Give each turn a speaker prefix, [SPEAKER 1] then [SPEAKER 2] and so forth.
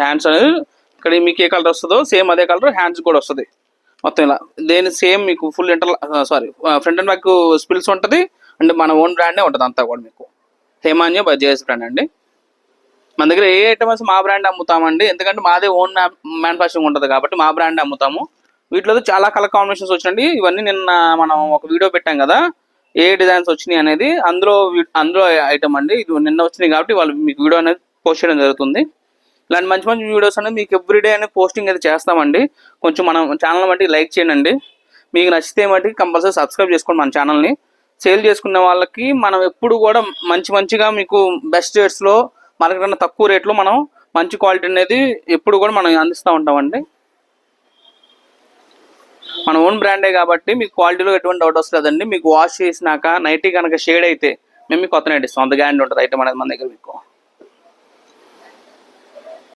[SPEAKER 1] Hands అనేది ఇక్కడ మీకు ఏ కలర్ వస్తుందో సేమ్ అదే కలర్ హ్యాండ్స్ కూడా వస్తుంది మొత్తం ఇలా. దేని సేమ్ మీకు full front and back spills ఉంటుంది అండ్ మన ఓన్ బ్రాండే ఉంటుంది అంతా కూడా మీకు. హేమాన్య బై జేఎస్ బ్రాండ్ అండి. మన దగ్గర ఏ ఐటమ్స్ మా బ్రాండ్ అమ్ముతామండి, ఎందుకంటే మాదే ఓన్ మ్యానుఫ్యాక్చరింగ్ ఉంటుంది కాబట్టి మా బ్రాండ్ అమ్ముతాము. వీటిలో చాలా కలర్ కాంబినేషన్స్ వచ్చినాయండి. ఇవన్నీ నిన్న మనం ఒక వీడియో పెట్టాం కదా ఏ డిజైన్స్ వచ్చినాయి అనేది, అందులో ఐటమ్ అండి. ఇది నిన్న వచ్చినాయి కాబట్టి వాళ్ళు మీకు వీడియో అనేది పోస్ట్ చేయడం జరుగుతుంది. ఇలాంటి మంచి మంచి వీడియోస్ అనేది మీకు ఎవ్రీడే అనేది పోస్టింగ్ అయితే చేస్తామండి. కొంచెం మనం ఛానల్ బట్టి లైక్ చేయండి. మీకు నచ్చితే మట్టి కంపల్సరీ సబ్స్క్రైబ్ చేసుకోండి మన ఛానల్ని. సేల్ చేసుకునే వాళ్ళకి మనం ఎప్పుడు కూడా మంచిగా మీకు బెస్ట్ రేట్స్లో మార్కెట్ కన్నా తక్కువ రేట్లో మనం మంచి క్వాలిటీ అనేది ఎప్పుడు కూడా మనం అందిస్తూ ఉంటామండి. మన ఓన్ బ్రాండే కాబట్టి మీకు క్వాలిటీలో ఎటువంటి డౌట్ వస్తుందండి. మీకు వాష్ చేసినాక నైటీ కనుక షేడ్ అయితే మేము మీకు కొత్త నైట్ ఇస్తాం, అంత గ్యారెంటీ ఉంటుంది ఐటమ్ అనేది మన దగ్గర మీకు.